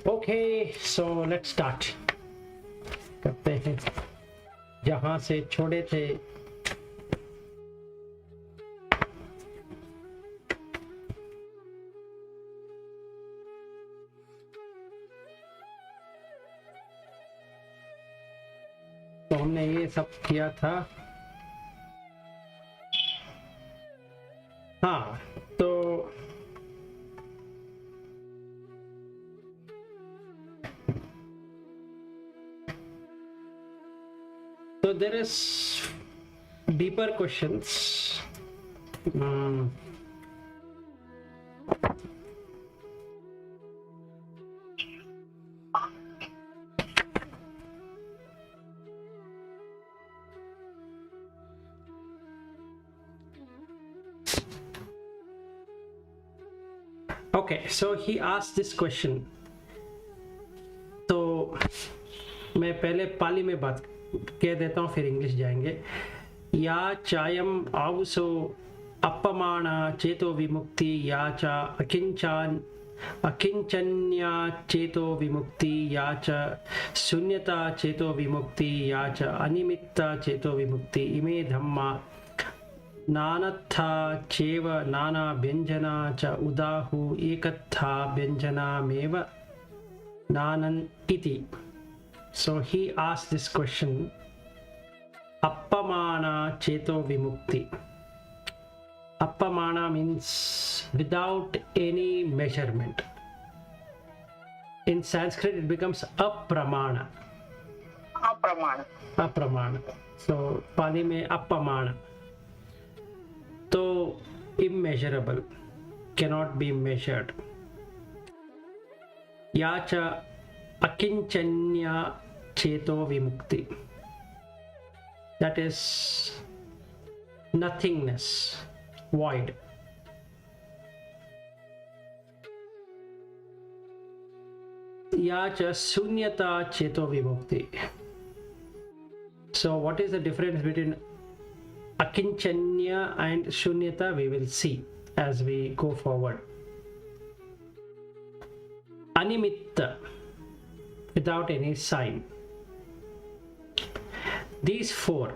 Okay, so let's start. करते हैं जहां से छोड़े थे. तो हमने ये सब किया था. हाँ, तो there is deeper questions. Okay, so he asked this question. तो मैं पहले पाली में बात कह देता हूँ, फिर इंग्लिश जाएंगे. या चायम आवसो अपमाना चेतो विमुक्ति, या चा अकिंचन्या चेतो विमुक्ति, या च शून्यता चेतो विमुक्ति, या च अनिमित्ता चेतो विमुक्ति. इमे धम्मा नानत्था चेव नाना व्यंजना च उदाहु एकत्था व्यंजनामेव नानन् इति. So he asked this question, Appamana Cheto Vimukti. Appamana means without any measurement. In Sanskrit it becomes apramana. Apramana. So Pali mein appamana. So immeasurable, cannot be measured. Yacha akinchanya cheto vimukti, that is nothingness, void. Yacha shunyata cheto vimukti. So what is the difference between akinchanya and shunyata? We will see as we go forward. Animitta, without any sign. These four,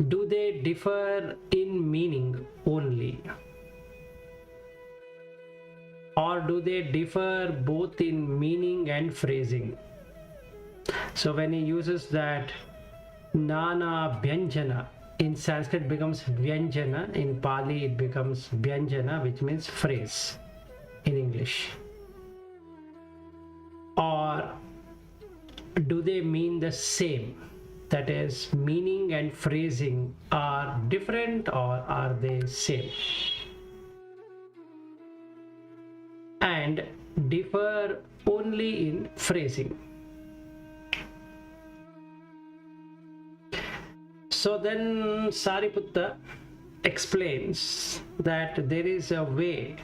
do they differ in meaning only, or do they differ both in meaning and phrasing? So when he uses that nana vyanjana, in Sanskrit becomes vyanjana, in Pali it becomes vyanjana, which means phrase in English. Or do they mean the same? That is, meaning and phrasing are different, or are they same? And differ only in phrasing. So then Sariputta explains that there is a way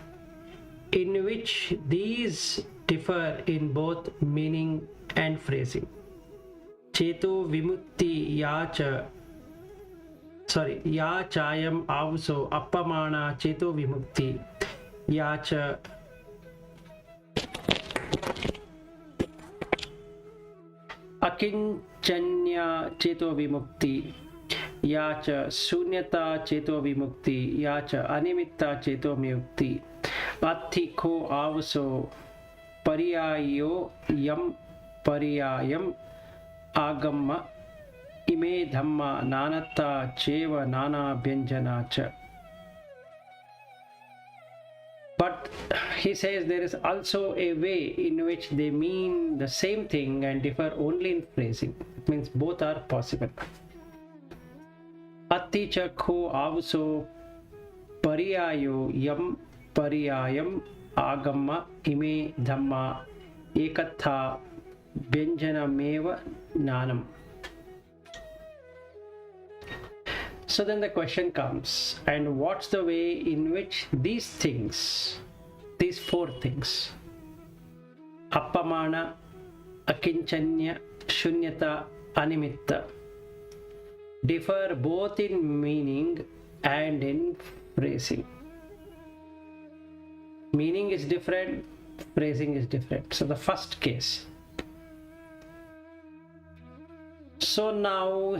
in which these differ in both meaning and phrasing. Cheto vimukti ya chayam avso appamana cheto vimukti, ya cha akinchanya cheto vimukti, ya cha shunyata cheto vimukti, ya cha animitta cheto vimukti. Athiko avso Pariyayo yam pariyayam agamma ime dhamma nanatta cheva nana vyanjana cha. But he says there is also a way in which they mean the same thing and differ only in phrasing. It means both are possible. Atti chakho avso pariyayo yam pariyayam agamma ime dhamma ekatha vyanjanameva nanam. So then the question comes, and what's the way in which these things, these four things, appamana, akinchanya, shunyata, animitta, differ both in meaning and in phrasing? Meaning is different, phrasing is different. So the first case. So now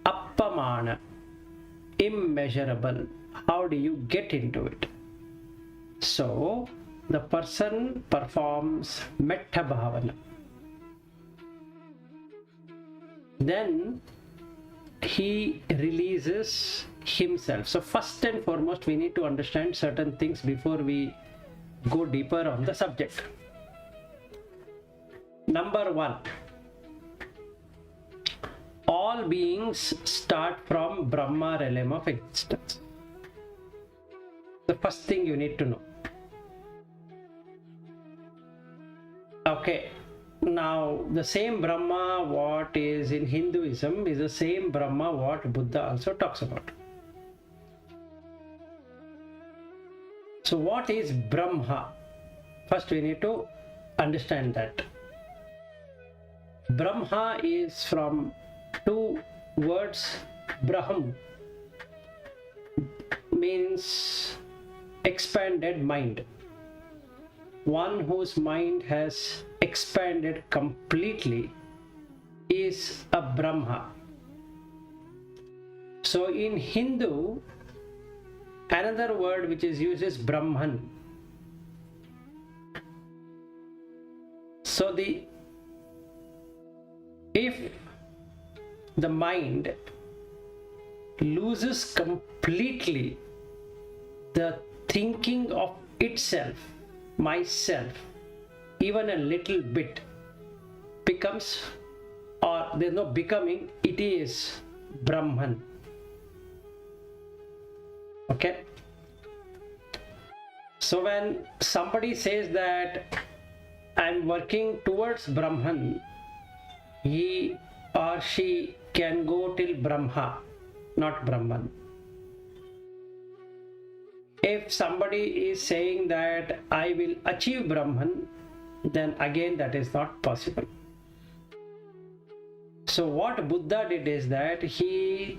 appamana, immeasurable. How do you get into it? So the person performs metta bhavana. Then he releases himself. So first and foremost, we need to understand certain things before we go deeper on the subject. Number one, all beings start from Brahma realm of existence. The first thing you need to know. Okay, now the same Brahma what is in Hinduism is the same Brahma what Buddha also talks about. So what is Brahma? First we need to understand that. Brahma is from two words. Brahm means expanded mind. One whose mind has expanded completely is a Brahma. So in Hindu, another word which is used is Brahman. So if the mind loses completely the thinking of itself, myself, even a little bit, becomes, or there's no becoming, it is Brahman. Okay? So when somebody says that I'm working towards Brahman, he or she can go till Brahma, not Brahman. If somebody is saying that I will achieve Brahman, then again that is not possible. So what Buddha did is that he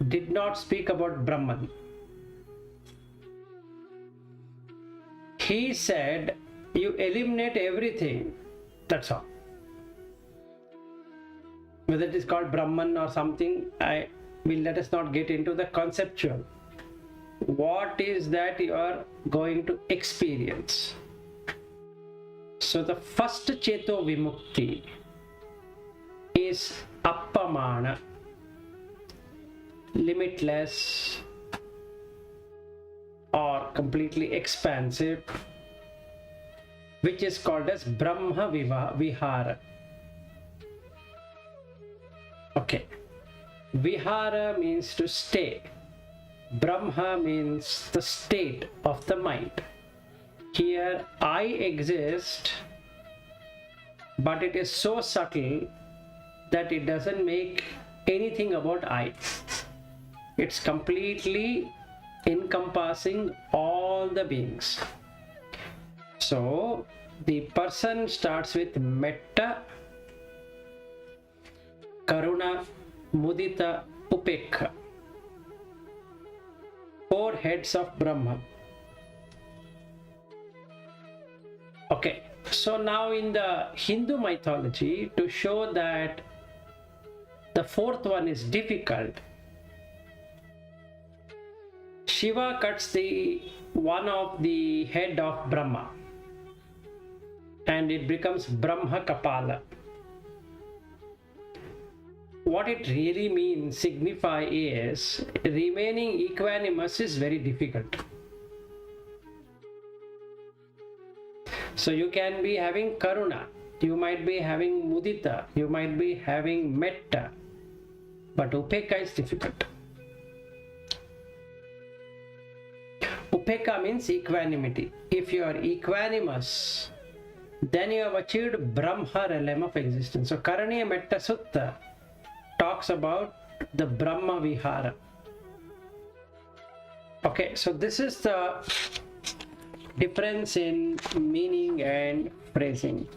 did not speak about Brahman. He said you eliminate everything, that's all. Whether it is called Brahman or something, let us not get into the conceptual. What is that you are going to experience? So the first Cheto Vimukti is Appamana, limitless or completely expansive, which is called as Brahmaviva Vihara. Okay, Vihara means to stay. Brahma means the state of the mind. Here I exist, but it is so subtle that it doesn't make anything about I. It's completely encompassing all the beings. So the person starts with Metta, Karuna, Mudita, Upekha. 4 heads of Brahma. Okay, so now in the Hindu mythology, to show that the 4th one is difficult, Shiva cuts the one of the head of Brahma and it becomes Brahma Kapala. What it really signify is remaining equanimous is very difficult. So you can be having Karuna, you might be having Mudita, you might be having Metta, but Upekha is difficult. Upekha means equanimity. If you are equanimous, then you have achieved Brahma realm of existence. So Karaniya Metta Sutta talks about the Brahma Vihara. Okay, so this is the difference in meaning and phrasing.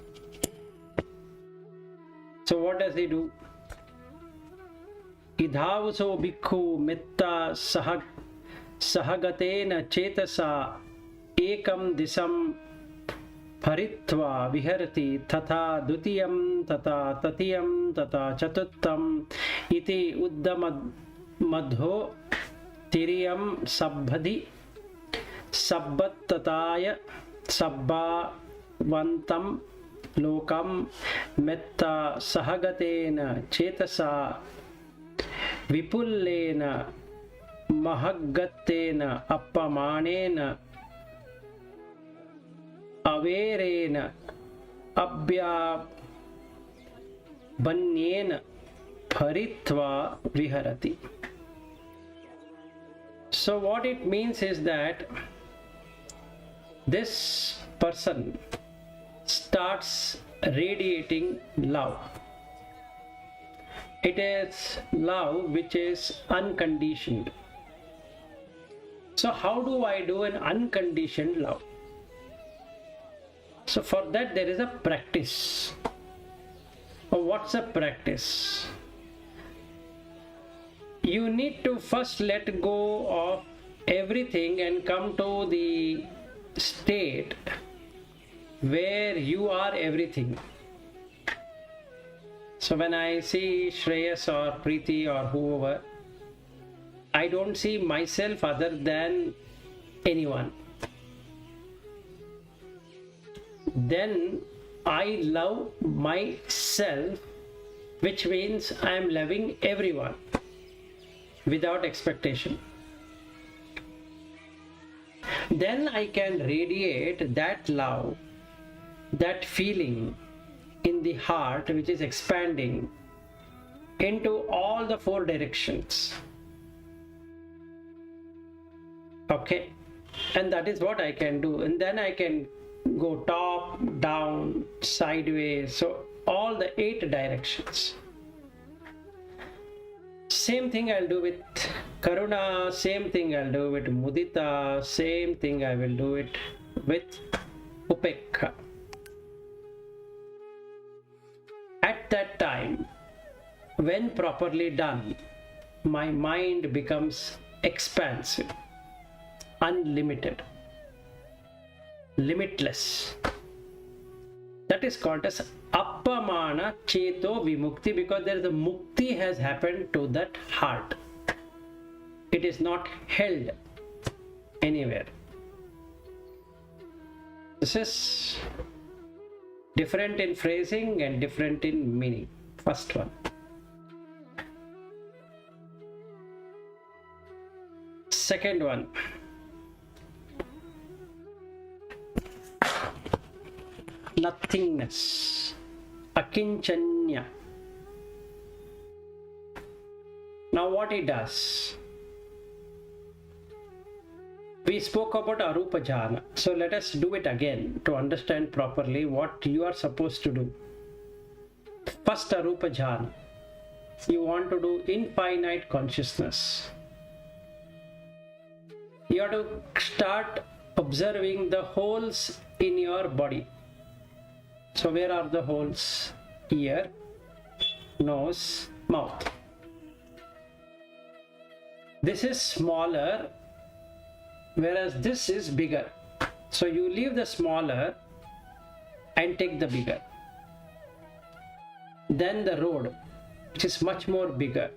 So what does he do? Idhavuso bhikkhu metta sahagatena chetasa ekam disam paritva viharati tata dutiyam tata tatiyam tata chatuttam iti uddama madho tiriyam sabbhadi sabbattataya sabbavantam lokam metta sahagatena chetasa vipullena mahaggatena appamanena averena abhyabanyena paritva viharati. So what it means is that this person starts radiating love. It is love which is unconditioned. So how do I do an unconditioned love? So for that there is a practice. What's a practice? You need to first let go of everything and come to the state where you are everything. So when I see Shreyas or Preeti or whoever, I don't see myself other than anyone. Then I love myself, which means I am loving everyone without expectation. Then I can radiate that love, that feeling in the heart which is expanding into all the four directions. Okay, and that is what I can do. And then I can go top, down, sideways, so all the 8 directions. Same thing I'll do with Karuna, same thing I'll do with Mudita, same thing I will do it with Upekha. At that time, when properly done, my mind becomes expansive, unlimited, limitless. That is called as Appamana Cheto Vimukti, because there is a mukti has happened to that heart. It is not held anywhere. This is different in phrasing and different in meaning. First one. Second one. Nothingness. Akinchanya. Now what it does? We spoke about Arupa Jhana. So let us do it again to understand properly what you are supposed to do. First Arupa Jhana. You want to do infinite consciousness. You have to start observing the holes in your body. So where are the holes? Ear, nose, mouth. This is smaller, whereas this is bigger. So you leave the smaller and take the bigger. Then the road, which is much more bigger.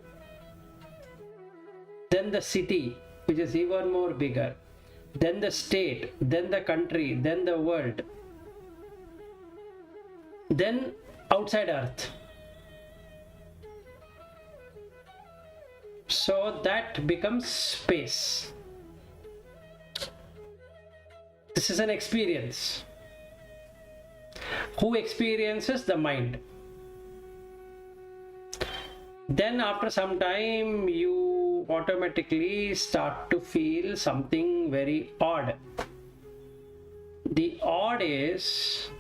Then the city, which is even more bigger. Then the state, then the country, then the world. Then outside earth. So that becomes space. This is an experience. Who experiences? The mind. Then after some time you automatically start to feel something very odd. The odd is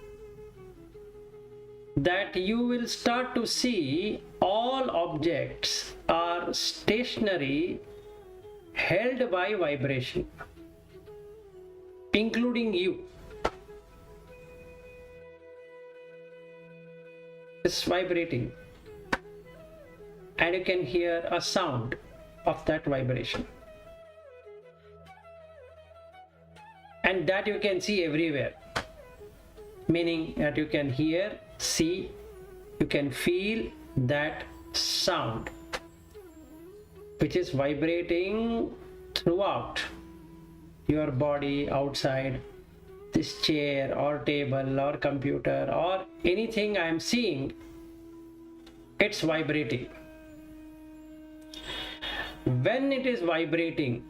that you will start to see all objects are stationary, held by vibration, including you. It's vibrating, and you can hear a sound of that vibration. and that you can see everywhere, meaning that you can hear, see, you can feel that sound which is vibrating throughout your body, outside this chair or table or computer or anything I am seeing. It's vibrating. When it is vibrating,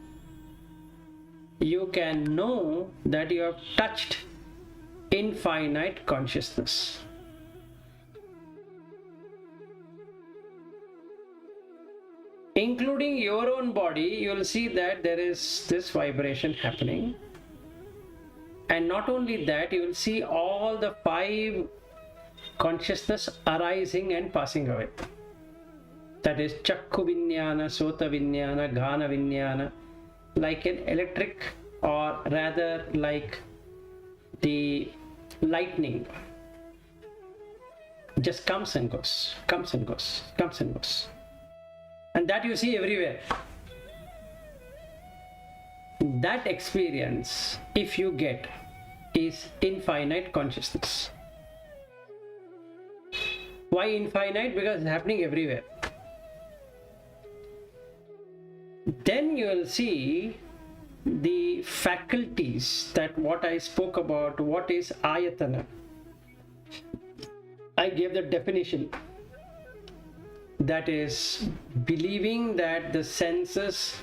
you can know that you have touched infinite consciousness. Including your own body, you will see that there is this vibration happening. And not only that, you will see all the 5 consciousness arising and passing away. That is Chakku Vinyana, Sota Vinyana, Ghana Vinyana, like an electric, or rather like the lightning. Just comes and goes, comes and goes, comes and goes. And that you see everywhere. That experience, if you get, is infinite consciousness. Why infinite? Because it's happening everywhere. Then you will see the faculties, that what I spoke about, what is Ayatana. I gave the definition. That is believing that the senses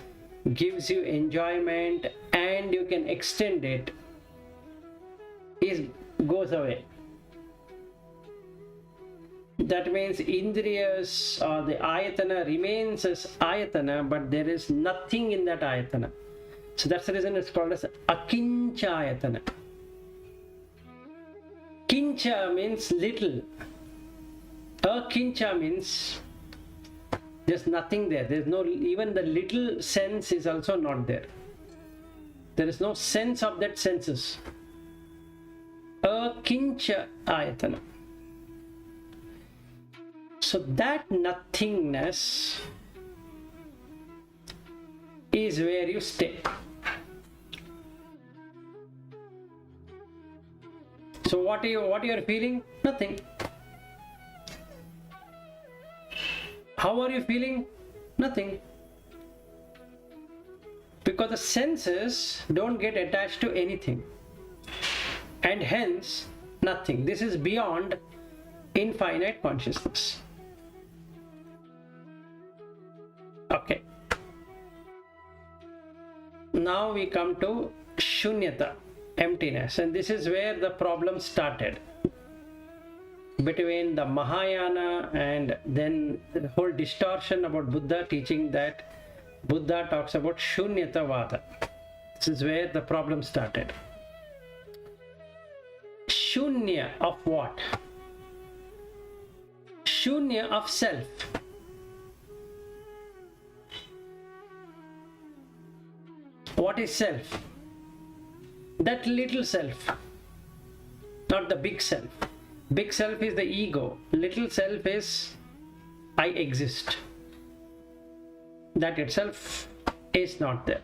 gives you enjoyment and you can extend it, goes away. That means Indriyas or the Ayatana remains as Ayatana, but there is nothing in that Ayatana. So that's the reason it's called as Akincha Ayatana. Kincha means little. Akincha means there's nothing there. There's no, even the little sense is also not there. There is no sense of that senses. Akincha Ayatana. So that nothingness is where you stay. So what you are feeling? Nothing. How are you feeling? Nothing. Because the senses don't get attached to anything. And hence, nothing. This is beyond infinite consciousness. Okay. Now we come to Shunyata Emptiness, and this is where the problem started between the Mahayana and then the whole distortion about Buddha teaching that Buddha talks about Shunyata Vada. This is where the problem started. Shunya of what? Shunya of self. What is self? That little self, not the big self. Big self is the ego. Little self is I exist. That itself is not there.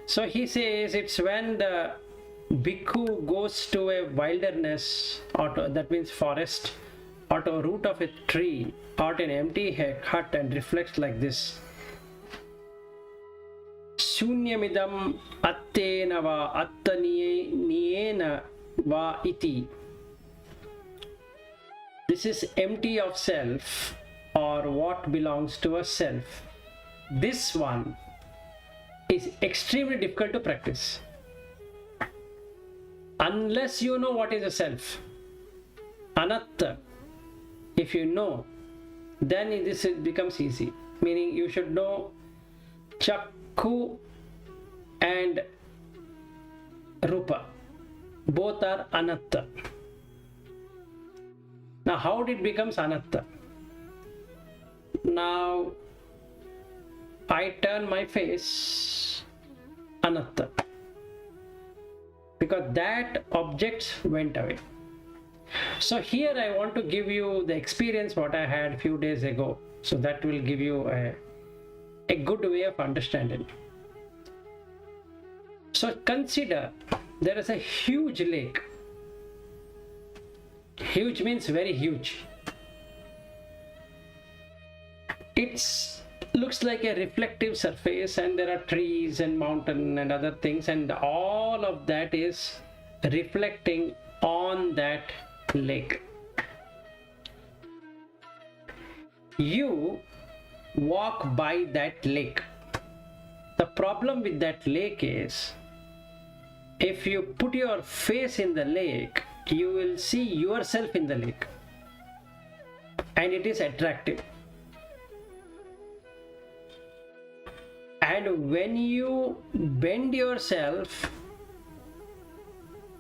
So he says it's when the bhikkhu goes to a wilderness, or that means forest, or to a root of a tree, or an empty hut, and reflects like this. Shunyamidam attena va attaniyena va iti. This is empty of self, or what belongs to a self. This one is extremely difficult to practice unless you know what is a self. Anatta, if you know, then this becomes easy. Meaning you should know Chakku and Rupa. Both are Anatta. Now how did it becomes Anatta? Now I turn my face Anatta, because that object went away. So here I want to give you the experience what I had a few days ago. So that will give you a good way of understanding. So consider there is a huge lake. Huge means very huge. It looks like a reflective surface, and there are trees and mountain and other things, and all of that is reflecting on that lake. You walk by that lake. The problem with that lake is, if you put your face in the lake, you will see yourself in the lake, and it is attractive. And when you bend yourself,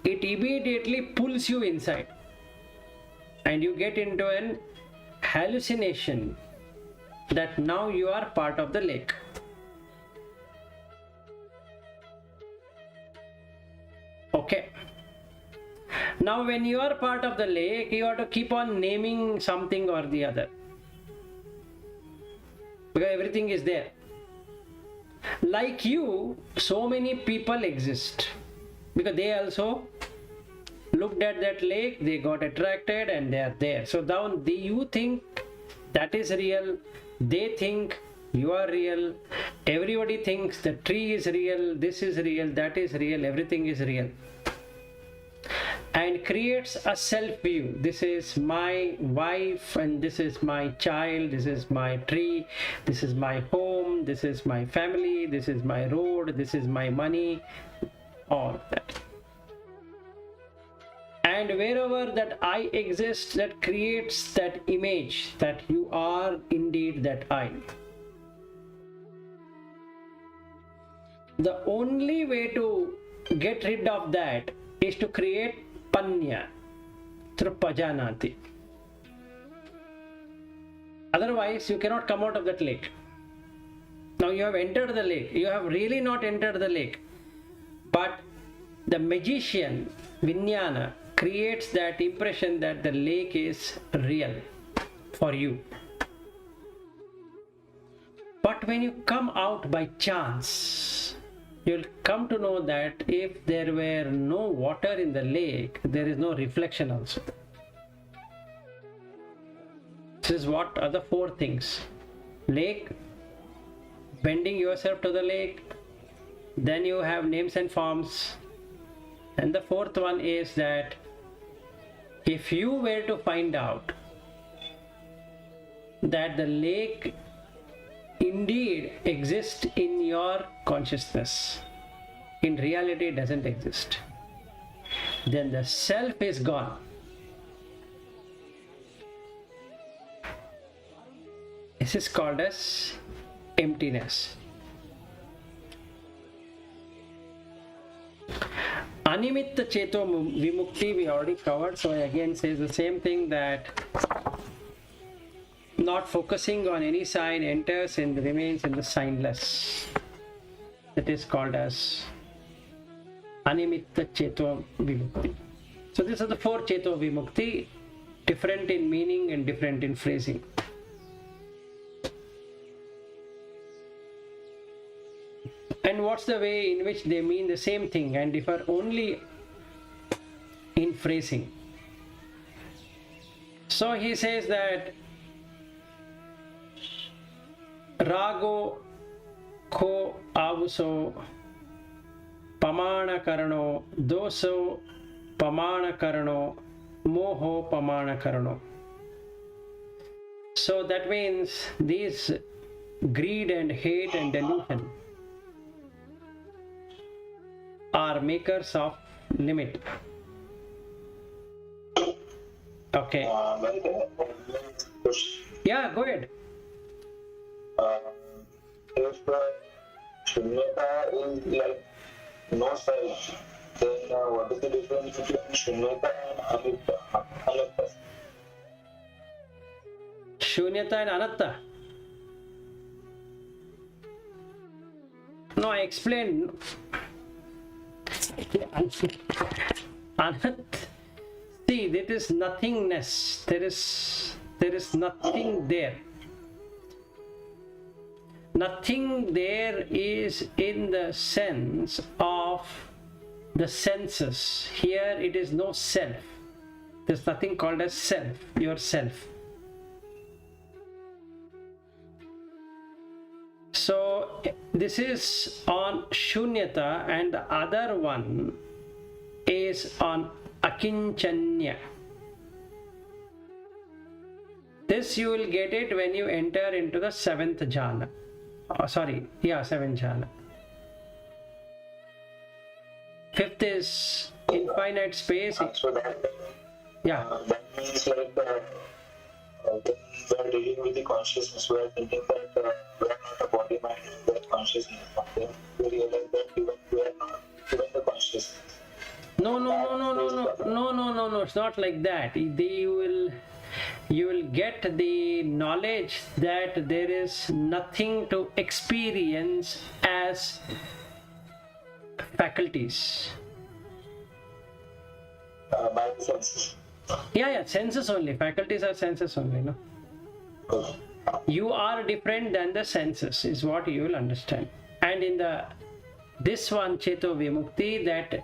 it immediately pulls you inside, and you get into an hallucination that now you are part of the lake. Okay. Now when you are part of the lake, you have to keep on naming something or the other, because everything is there. Like you, so many people exist, because they also looked at that lake, they got attracted, and they are there. So now you think that is real, they think you are real, everybody thinks the tree is real, this is real, that is real, everything is real, and creates a self view. This is my wife, and this is my child, this is my tree, this is my home, this is my family, this is my road, this is my money, all that. And wherever that I exists, that creates that image that you are indeed that I. The only way to get rid of that is to create panya through pajanati. Otherwise, you cannot come out of that lake. Now you have entered the lake. You have really not entered the lake. But the magician, Vijnana, creates that impression that the lake is real for you. But when you come out by chance, you'll come to know that if there were no water in the lake, there is no reflection also. This is what are the four things: lake, bending yourself to the lake, then you have names and forms, and the fourth one is that if you were to find out that the lake indeed exists in your consciousness, in reality it doesn't exist, then the self is gone. This is called as emptiness. Animitta Cheto Vimukti we already covered, so I again says the same thing, that not focusing on any sign enters and remains in the signless. That is called as Animitta Cheto Vimukti. So these are the four Cheto Vimukti, different in meaning and different in phrasing. And what's the way in which they mean the same thing and differ only in phrasing? So he says that Rago ko avuso pamana karano doso pamana karano moho pamana karano. So that means these greed and hate and delusion are makers of limit. Okay. Yeah, go ahead. If Shunyata is like no self, then what is the difference between Shunyata and Anatta? Shunyata and Anatta? No, I explained. Anat, see, there is nothingness. There is nothing there. Nothing there is in the sense of the senses. Here it is no self. There's nothing called as self, yourself. So this is on Shunyata, and the other one is on Akinchanya. This you will get it when you enter into the seventh jhana. Seventh jhana. Fifth is infinite space. So that means like when we are dealing with the consciousness, we are thinking that we are not a body mind, we are consciousness. Then we realize that even we are not even the consciousness. No. It's not like that. You will get the knowledge that there is nothing to experience as faculties. By the senses. Senses only. Faculties are senses only, no? You are different than the senses, is what you will understand. And in this one, Cheto Vimukti, that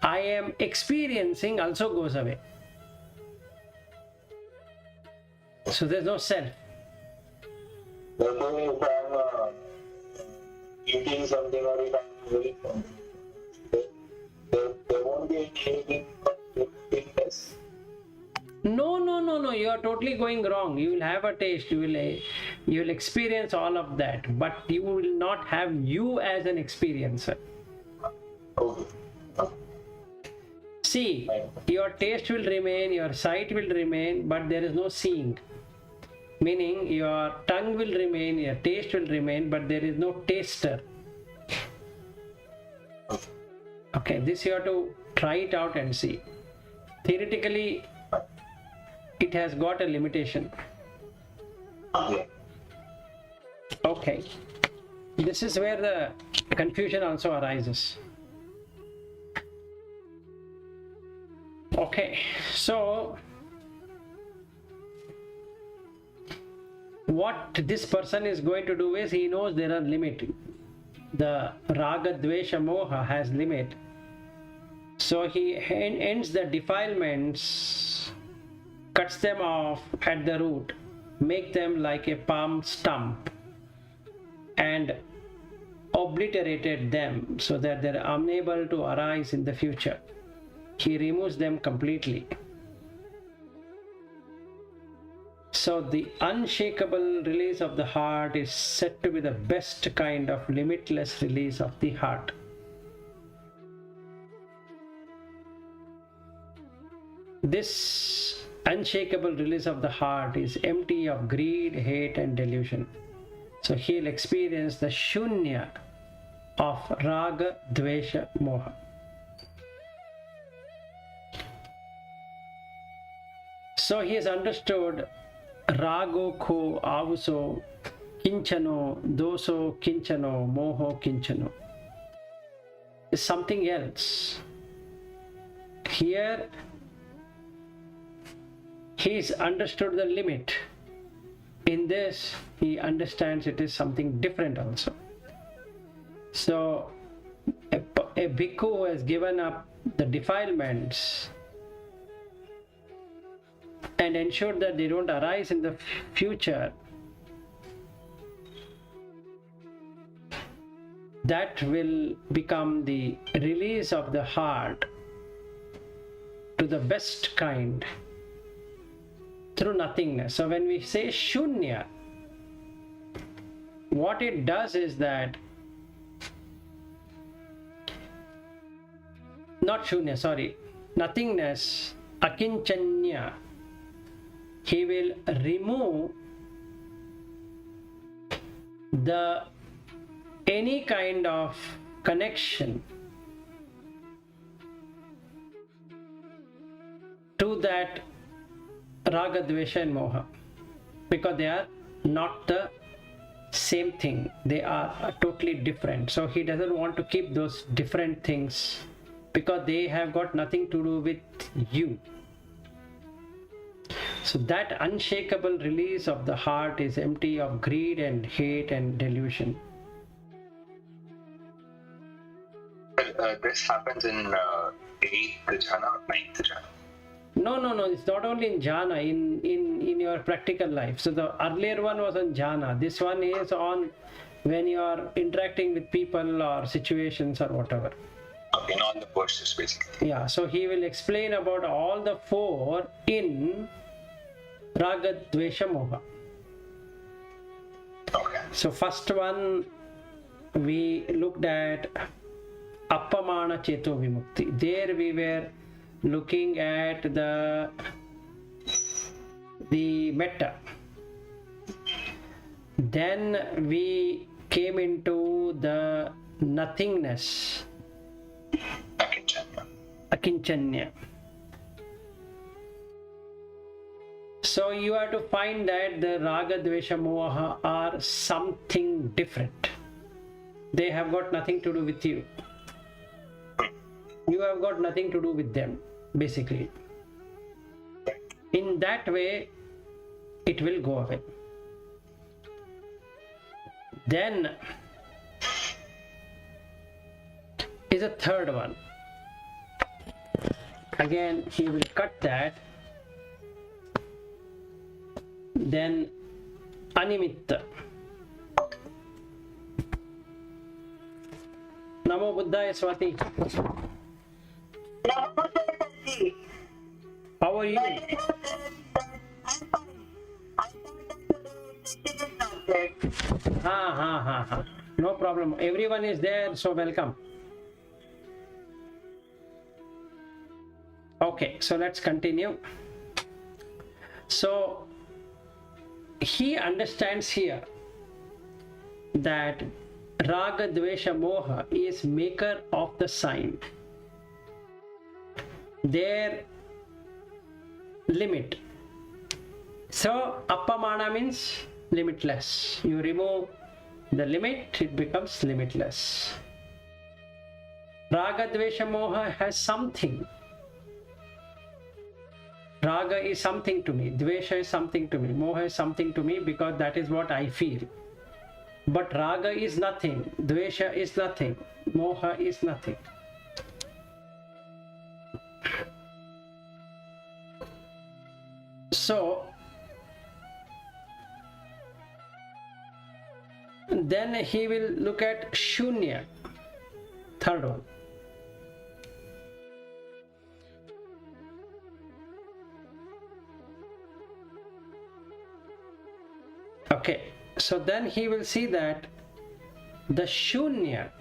I am experiencing also goes away. So there's no self. Therefore, if I am eating something or if I am doing something, there won't be any illness. No. You are totally going wrong. You will have a taste. You will experience all of that, but you will not have you as an experiencer. Okay. See, your taste will remain, your sight will remain, but there is no seeing. Meaning your tongue will remain, your taste will remain, but there is no taster. Okay, this you have to try it out and see. Theoretically, it has got a limitation. Okay. This is where the confusion also arises. Okay, so what this person is going to do is, he knows there are limits. The raga, dvesha, moha has limit. So he ends the defilements, cuts them off at the root, make them like a palm stump, and obliterated them so that they are unable to arise in the future. He removes them completely. So the unshakable release of the heart is said to be the best kind of limitless release of the heart. This unshakable release of the heart is empty of greed, hate and delusion. So he'll experience the shunya of raga, dvesha, moha. So he has understood rago ko avuso kinchano, doso kinchano, moho kinchano. Is something else. Here he's understood the limit. In this he understands it is something different also. So a bhikkhu who has given up the defilements and ensure that they don't arise in the future, that will become the release of the heart to the best kind through nothingness. So when we say shunya, what it does is that, not shunya, sorry, nothingness, akinchanya, he will remove any kind of connection to that raga, dvesha and moha, because they are not the same thing. They are totally different. So he doesn't want to keep those different things because they have got nothing to do with you. So that unshakable release of the heart is empty of greed and hate and delusion. this happens in 8th jhana or 9th jhana? No. It's not only in jhana, in your practical life. So the earlier one was on jhana. This one is on when you are interacting with people or situations or whatever. Okay, in all the courses basically. Yeah, so he will explain about all the four in Raga, Dvesha, Moha. Okay. So first one we looked at Appamana Cheto Vimukti. There we were looking at the metta. Then we came into the nothingness, Akinchanya. So you have to find that the Raga, Dvesha, Moha are something different. They have got nothing to do with you. You have got nothing to do with them, basically. In that way, it will go away. Then is a third one. Again, he will cut that. Then Animitta. Namo Buddhaya Swati. How are you? Ha. No problem. Everyone is there, so welcome. Okay, so let's continue. So he understands here that Raga, Dvesha, Moha is maker of the sign. Their limit. So Appamana means limitless. You remove the limit, it becomes limitless. Raga, Dvesha, Moha has something. Raga is something to me, Dvesha is something to me, Moha is something to me because that is what I feel. But Raga is nothing, Dvesha is nothing, Moha is nothing. So then he will look at Shunya, third one. Okay, so then he will see that the Shunya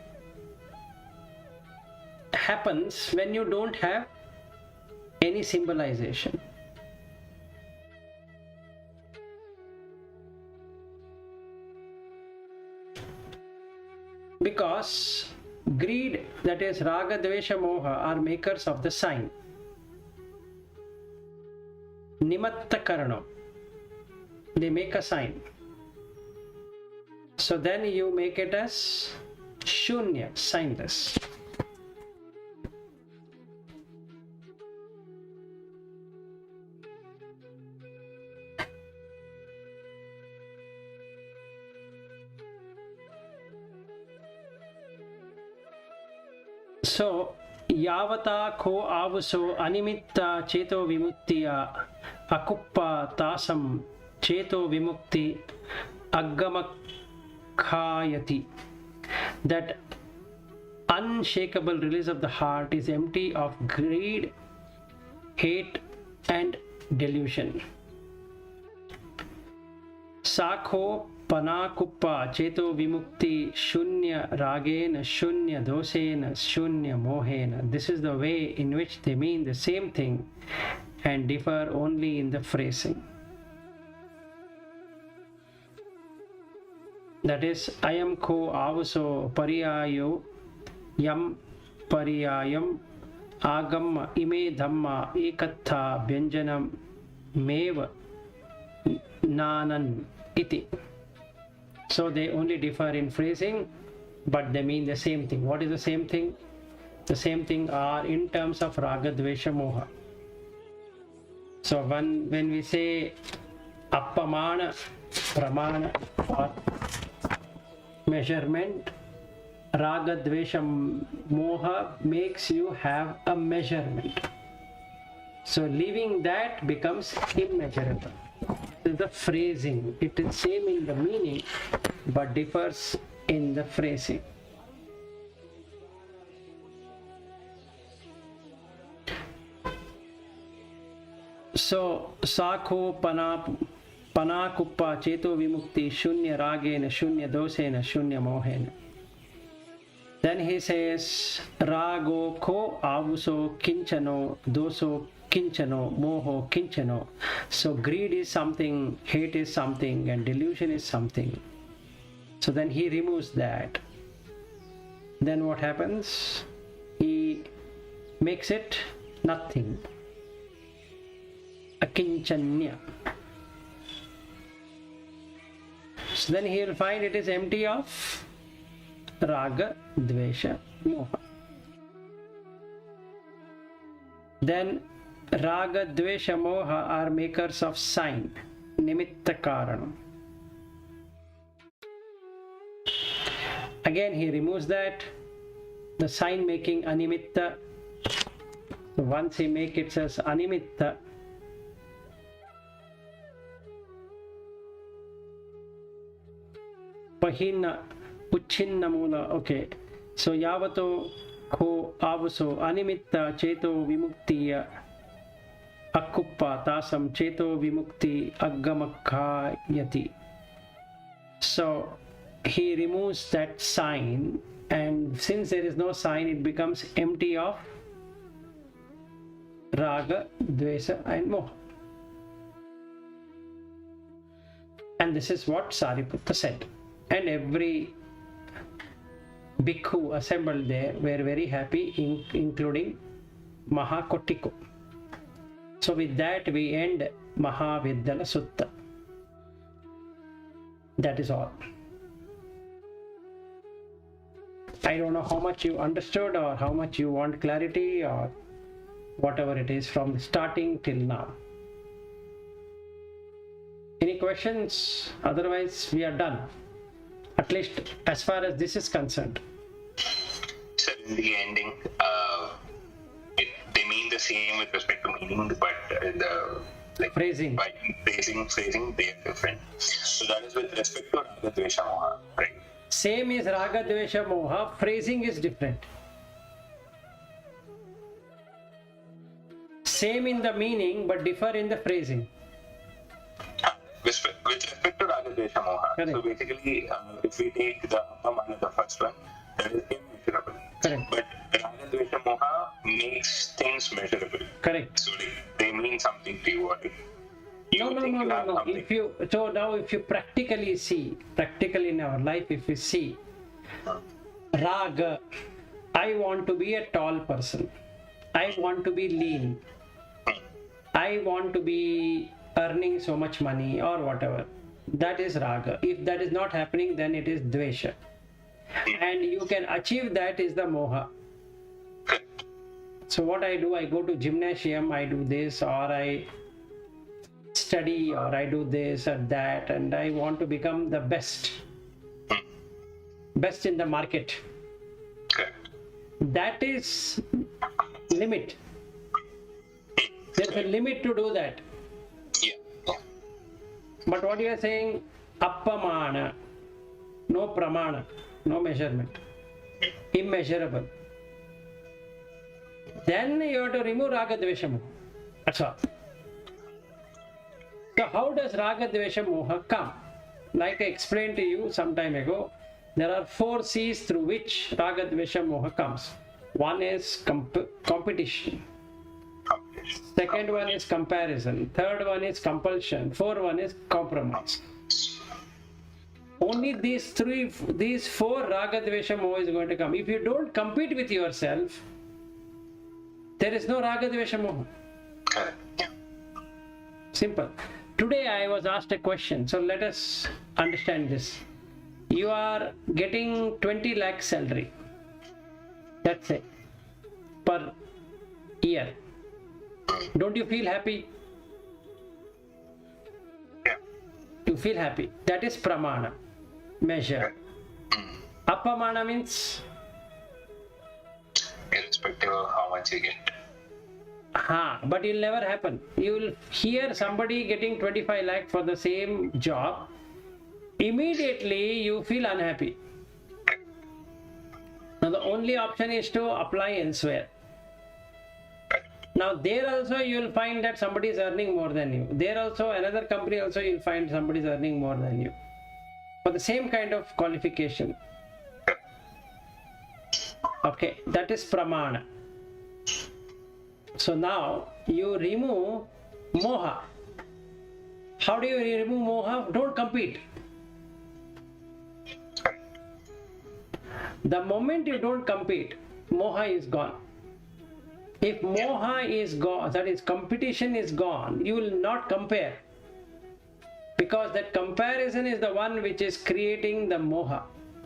happens when you don't have any symbolization. Because greed, that is Raga, Dvesha, Moha, are makers of the sign. Nimatta Karano, they make a sign. So then you make it as Shunya, signless. So Yavata ko avuso animitta cheto vimuktiya akuppa tasam cheto vimukti aggamakkhayati. That unshakable release of the heart is empty of greed, hate and delusion. Sakho Panakuppa Cheto Vimukti Shunya Ragena Shunya Dosena Shunya Mohena. This is the way in which they mean the same thing and differ only in the phrasing. That is Ayam ko avuso pariyayo yam pariyayam agam ime dhamma ekattha vyanjanam meva nanan iti. So they only differ in phrasing, but they mean the same thing. What is the same thing? The same thing are in terms of Raga, Dvesha, Moha. So when we say Appamana, Pramana or measurement, raga, dvesha, moha makes you have a measurement. So leaving that becomes immeasurable. This is the phrasing. It is same in the meaning but differs in the phrasing. So sakho panakuppa cheto vimukti shunya ragena shunya dosena shunya mohena. Then he says rago ko avuso kinchano doso kinchano moho kinchano. So greed is something, hate is something, and delusion is something. So then he removes that. Then what happens? He makes it nothing. Akinchanya. So then he will find it is empty of raga, dvesha, moha. Then raga, dvesha, moha are makers of sign, nimitta karanam. Again he removes that, the sign making animitta. So once he makes it as animitta, pahina uchinna mula. Okay, so yavato ko avuso animitta cheto vimuktiya akuppa tasam cheto vimukti aggamakkhayati. So he removes that sign, and since there is no sign, it becomes empty of raga, dvesha and moha. And this is what Sariputta said. And every bhikkhu assembled there were very happy, including Mahākottikku. So with that we end Mahāvedallasutta. That is all. I don't know how much you understood or how much you want clarity or whatever it is from the starting till now. Any questions? Otherwise we are done. At least as far as this is concerned. So in the ending, they mean the same with respect to meaning, but the Phrasing. by phrasing, they are different. So that is with respect to raga, dvesha, moha, right? Same is raga, dvesha, moha. Phrasing is different. Same in the meaning but differ in the phrasing. With respect to raga, dvesha, moha. Correct. So basically, if we take the Brahma, the first one, that is immeasurable. Correct. But raga, dvesha, moha makes things measurable. Correct. So they mean something to you. Or No. If you practically see, practically in our life, if you see, raga, I want to be a tall person. I want to be lean. I want to be earning so much money or whatever. That is raga. If that is not happening, then it is dvesha. And you can achieve that is the moha. So what I do, I go to gymnasium, I do this, or I study, or I do this or that, and I want to become the best in the market. That is limit. There's a limit to do that. Yeah. But what you are saying, appamana, no pramana, no measurement, immeasurable. Then you have to remove raga, dvesha, moha. That's all. So how does raga, dvesha, moha come? Like I explained to you some time ago, there are 4 C's through which raga, dvesha, moha comes. One is competition. Second one is comparison. Third one is compulsion. Fourth one is compromise. Only these 4 raga, dvesha, moha is going to come. If you don't compete with yourself, there is no raga, dvesha, moha. Simple. Today I was asked a question, so let us understand this. You are getting 20 lakh salary, that's it, per year. Don't you feel happy? Yeah. You feel happy. That is pramana, measure. Appamana means irrespective of how much you get. But it will never happen. You will hear somebody getting 25 lakh for the same job, immediately you feel unhappy. Now the only option is to apply elsewhere. Now there also you will find that somebody is earning more than you. There also, another company also, you will find somebody is earning more than you for the same kind of qualification. Okay, that is pramana. So now you remove moha. How do you remove moha? Don't compete. The moment you don't compete, moha is gone. If moha is gone, that is, competition is gone, you will not compare. Because that comparison is the one which is creating the moha.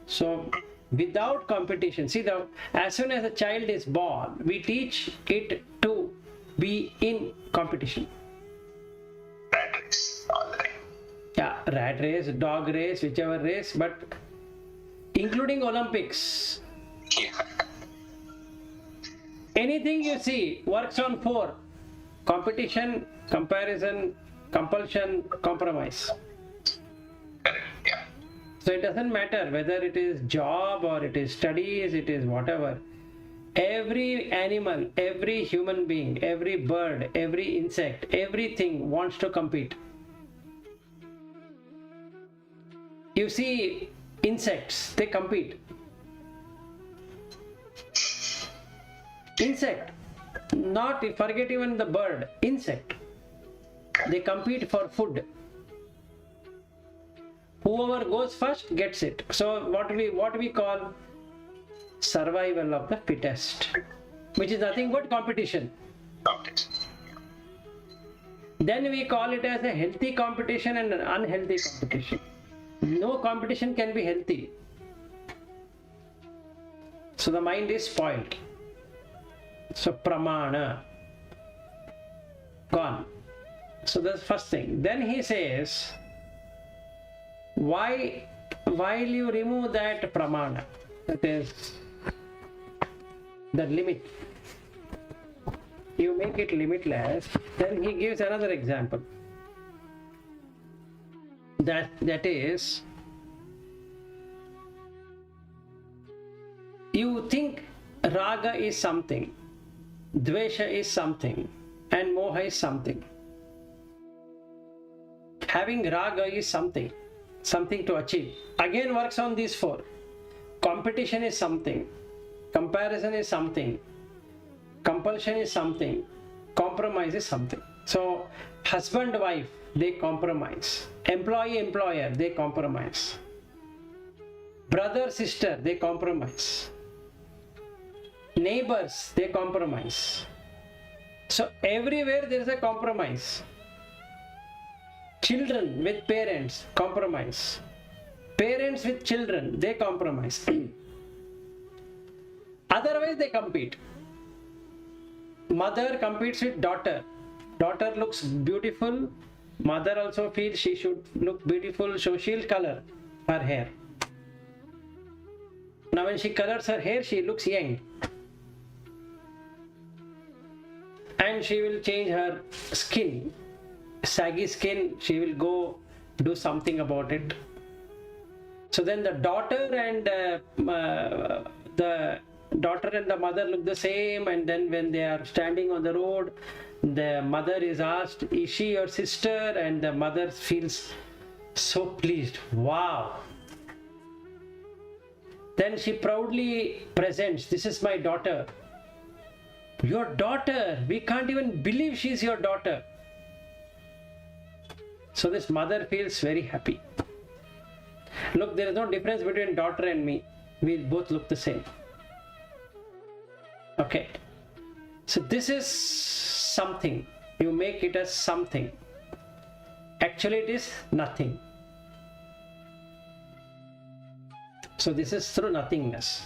So without competition, see, as soon as a child is born, we teach it to be in competition. Rat race all the time. Yeah, rat race, dog race, whichever race, but including Olympics. Yeah. Anything you see works on 4: competition, comparison, compulsion, compromise. Correct. Yeah. So it doesn't matter whether it is job or it is studies, it is whatever. Every animal, every human being, every bird, every insect, everything wants to compete. You see insects, they compete. Insect, not forget even the bird, insect. They compete for food. Whoever goes first gets it. So what we call survival of the fittest, which is nothing but competition. Competition. Then we call it as a healthy competition and an unhealthy competition. No competition can be healthy. So the mind is spoiled. So pramana, gone. So that's first thing. Then he says, while you remove that pramana, that is the limit, you make it limitless, then he gives another example. That is, you think raga is something, dvesha is something, and moha is something. Having raga is something to achieve. Again works on these 4. Competition is something, comparison is something, compulsion is something, compromise is something. So husband, wife, they compromise. Employee, employer, they compromise. Brother, sister, they compromise. Neighbors, they compromise. So everywhere there is a compromise. Children with parents, compromise. Parents with children, they compromise. Otherwise they compete. Mother competes with daughter. Daughter looks beautiful. Mother also feels she should look beautiful, so she'll color her hair. Now when she colors her hair, she looks young. And she will change her skin. Saggy skin, she will go do something about it. So then the daughter and the mother look the same, and then when they are standing on the road, the mother is asked, is she your sister? And the mother feels so pleased. Wow. Then she proudly presents, this is my daughter. Your daughter, we can't even believe she's your daughter. So this mother feels very happy. Look, there is no difference between daughter and me. We both look the same. Okay. So this is something. You make it as something. Actually it is nothing. So this is through nothingness.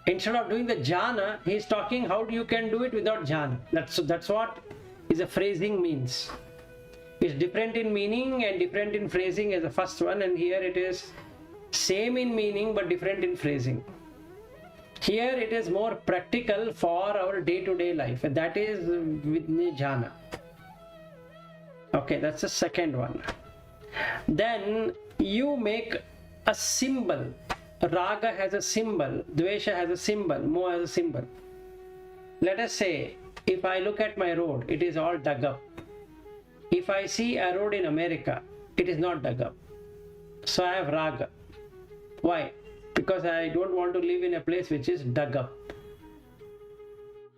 Instead of doing the jhana, he is talking how you can do it without jhana. That's what is a phrasing means. It's different in meaning and different in phrasing as the first one, and here it is same in meaning but different in phrasing. Here it is more practical for our day-to-day life, and that is with jhana. Okay, that's the second one. Then you make a symbol. Raga has a symbol, Dvesha has a symbol, Moha has a symbol. Let us say, if I look at my road, it is all dug up. If I see a road in America, it is not dug up. So I have Raga. Why? Because I don't want to live in a place which is dug up.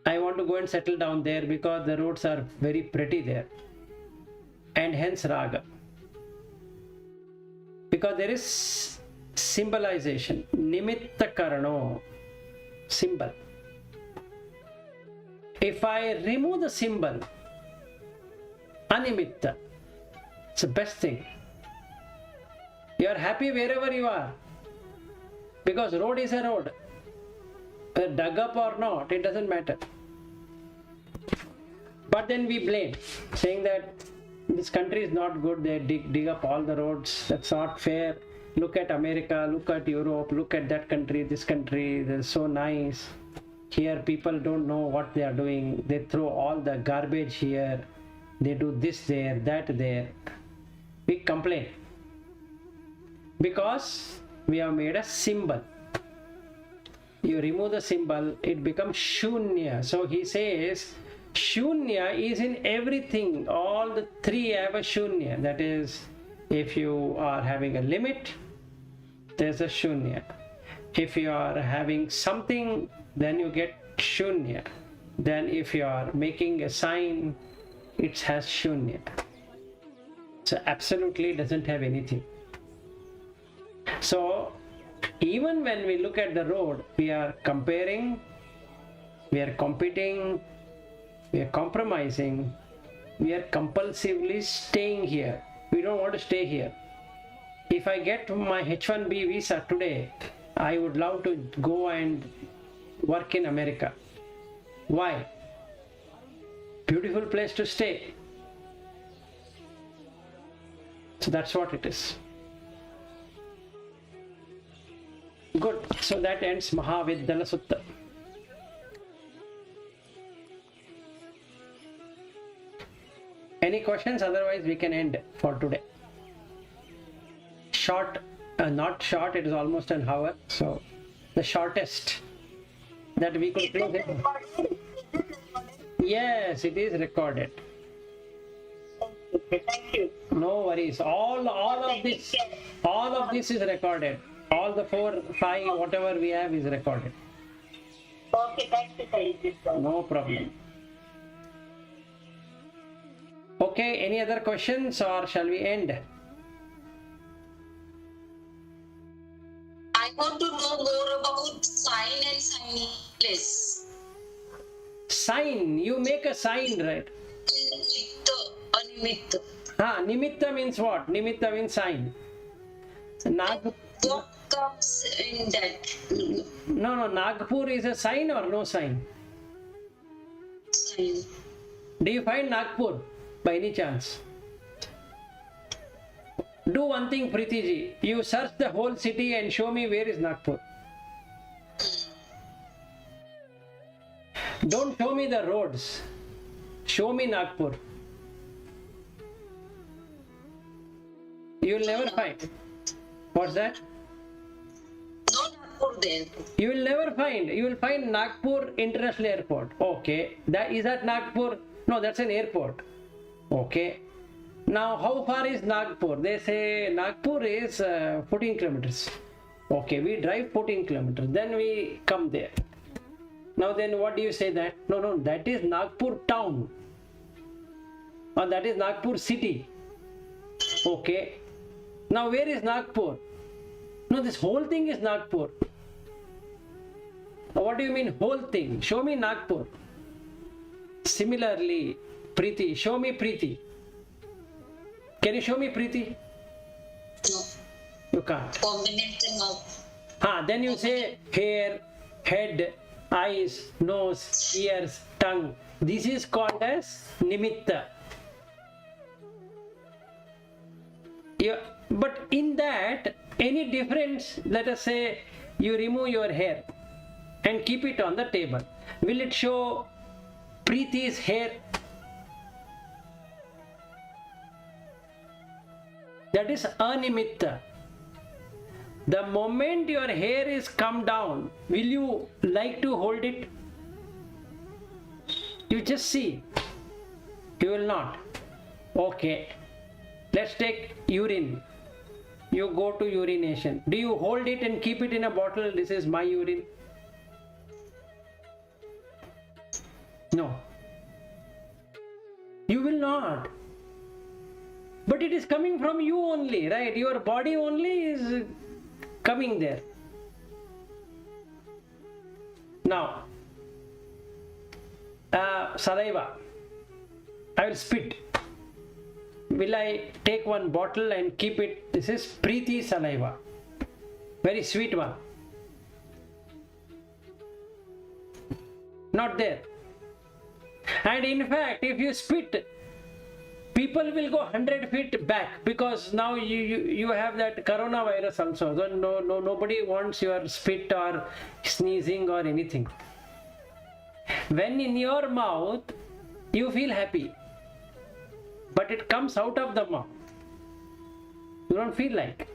I want to go and settle down there because the roads are very pretty there. And hence Raga. Because there is symbolization. Nimitta karano. Symbol. If I remove the symbol, animitta, it's the best thing. You are happy wherever you are. Because road is a road. Dug up or not, it doesn't matter. But then we blame, saying that this country is not good, they dig up all the roads, that's not fair. Look at America, look at Europe, look at that country, this country, they're so nice. Here people don't know what they are doing, they throw all the garbage here, they do this there, that there. We complain. Because we have made a symbol. You remove the symbol, it becomes Shunya. So he says, Shunya is in everything. All the three have a Shunya. That is, if you are having a limit, there's a Shunya. If you are having something, then you get Shunya. Then if you are making a sign, it has Shunya. So absolutely doesn't have anything. So even when we look at the road, we are comparing, we are competing, we are compromising, we are compulsively staying here. We don't want to stay here. If I get my H1B visa today, I would love to go and work in America. Why? Beautiful place to stay. So that's what it is. Good. So that ends Mahāvedallasutta. Any questions? Otherwise we can end for today. Short, not short, it is almost an hour. So the shortest that we could play. Yes, it is recorded. Thank you. No worries. All of this is recorded. All the 4, 5, whatever we have is recorded. Okay, thank you. No problem. Okay, any other questions or shall we end? I want to know more about sign and signless. Sign, you make a sign, right? Nimitta, animitta. Nimitta means what? Nimitta means sign. What comes in that? No, Nagpur is a sign or no sign? Sign. Do you find Nagpur by any chance? Do one thing, Preeti ji. You search the whole city and show me where is Nagpur. Don't show me the roads. Show me Nagpur. You will never find. What's that? No Nagpur then. You will never find. You will find Nagpur International Airport. Okay. Is that Nagpur? No, that's an airport. Okay. Now, how far is Nagpur? They say Nagpur is 14 kilometers. Okay, we drive 14 kilometers. Then we come there. Now then what do you say that? No, that is Nagpur town. Or that is Nagpur city. Okay. Now where is Nagpur? No, this whole thing is Nagpur. What do you mean whole thing? Show me Nagpur. Similarly, Preeti, show me Preeti. Can you show me Preeti? No. You can't. Combination of. Then you say hair, head, eyes, nose, ears, tongue. This is called as nimitta. Yeah, but in that, any difference, let us say you remove your hair. and keep it on the table. Will it show Preeti's hair? That is animitta. The moment your hair is come down, will you like to hold it? You just see. You will not. Okay. Let's take urine. You go to urination. Do you hold it and keep it in a bottle? This is my urine. No. You will not. But it is coming from you only, right? Your body only is coming there. Now, saliva. I will spit. Will I take one bottle and keep it? This is Preeti saliva. Very sweet one. Not there. And in fact, if you spit, people will go 100 feet back, because now you have that coronavirus also. So nobody wants your spit or sneezing or anything. When in your mouth, you feel happy, but it comes out of the mouth. You don't feel like.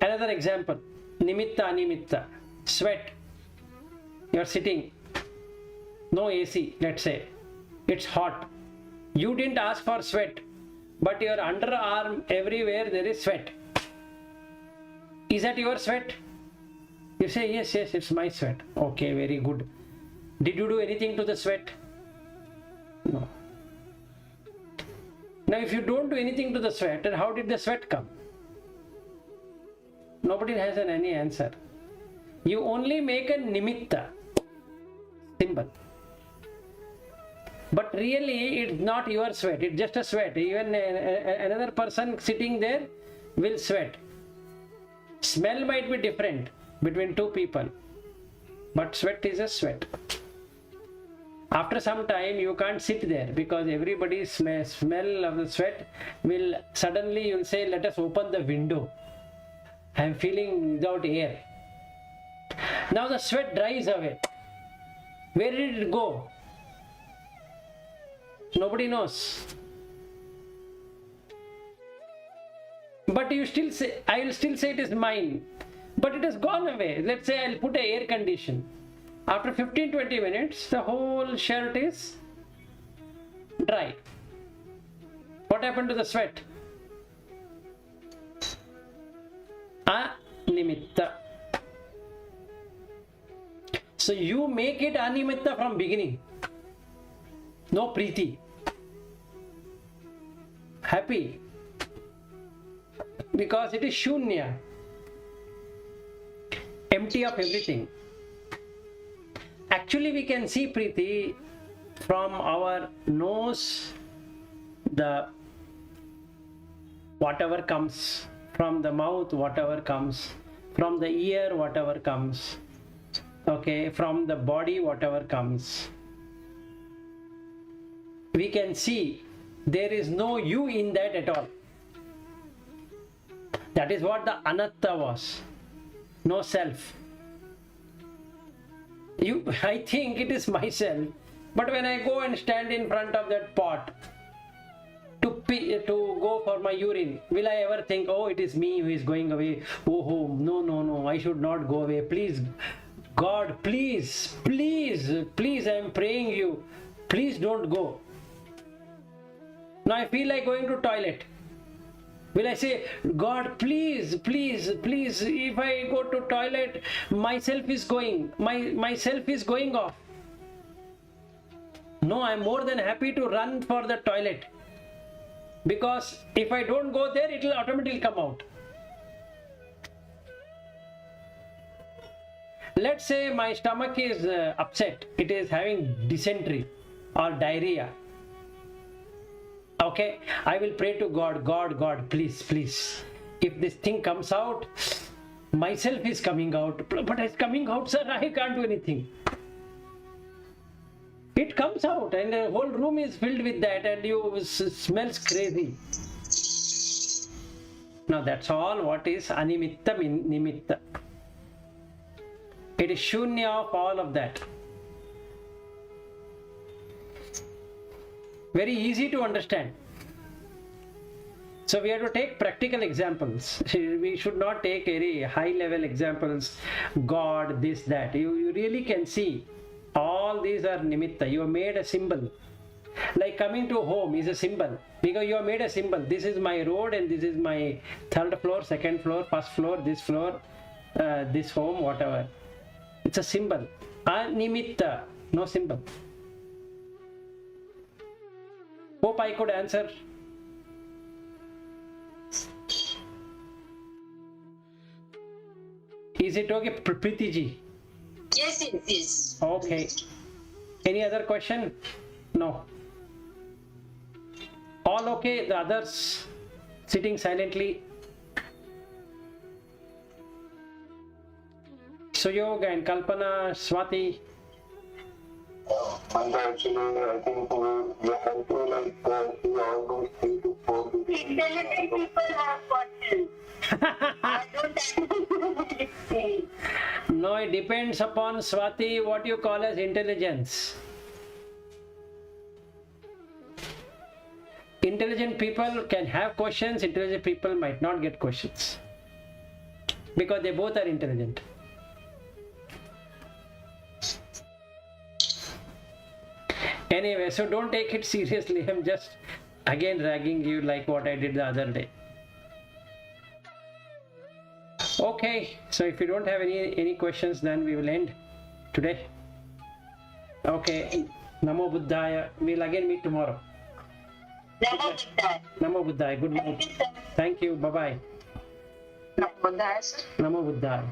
Another example, nimitta, animitta, sweat. You're sitting, no AC, let's say. It's hot. You didn't ask for sweat, but your underarm, everywhere there is sweat. Is that your sweat? You say, yes, it's my sweat. Okay, very good. Did you do anything to the sweat? No. Now, if you don't do anything to the sweat, then how did the sweat come? Nobody has any answer. You only make a nimitta, symbol. But really, it's not your sweat, it's just a sweat. Even another person sitting there will sweat. Smell might be different between two people, but sweat is a sweat. After some time, you can't sit there, because everybody's smell of the sweat will suddenly, you'll say, let us open the window. I am feeling without air. Now the sweat dries away. Where did it go? Nobody knows. But you still say, I will still say it is mine. But it has gone away. Let's say I'll put an air condition. After 15-20 minutes, the whole shirt is dry. What happened to the sweat? Animitta. So you make it animitta from beginning. No preeti. Happy. Because it is shunya. Empty of everything. Actually, we can see preeti from our nose, the whatever comes, from the mouth, whatever comes, from the ear, whatever comes, okay, from the body, whatever comes. We can see there is no you in that at all. That is what the anatta was. No self. I think it is myself, but when I go and stand in front of that pot to go for my urine, will I ever think, oh, it is me who is going away? Oh, no, I should not go away. Please, God, please, I am praying you. Please don't go. Now I feel like going to toilet. Will I say, God, please, if I go to toilet, myself is going off. No, I'm more than happy to run for the toilet. Because if I don't go there, it will automatically come out. Let's say my stomach is upset. It is having dysentery or diarrhea. Okay, I will pray to God, God, please. If this thing comes out, myself is coming out. But it's coming out, sir, I can't do anything. It comes out and the whole room is filled with that and you smells crazy. Now that's all what is animitta nimitta. It is Shunya of all of that. Very easy to understand. So we have to take practical examples. We should not take very high level examples, God, this, that. You really can see all these are nimitta. You have made a symbol. Like coming to home is a symbol, because you have made a symbol. This is my road and this is my third floor, second floor, first floor, this home, whatever. It's a symbol. Animitta, no symbol. Hope I could answer. Is it okay, Priti ji? Yes, it is. Okay. Any other question? No. All okay? The others sitting silently? Suyog and Kalpana, Swati. And actually, I think we have to like see all those 3 to 4 Intelligent people have questions. I don't understand. No, it depends upon, Swati, what you call as intelligence. Intelligent people can have questions, intelligent people might not get questions. Because they both are intelligent. Anyway, so don't take it seriously. I'm just again ragging you like what I did the other day. Okay, so if you don't have any questions, then we will end today. Okay, Namo Buddhaya. We'll again meet tomorrow. Namo Buddhaya. Namo Buddhaya. Good night. Thank you. Bye bye. Namo Buddhaya, sir. Namo Buddhaya.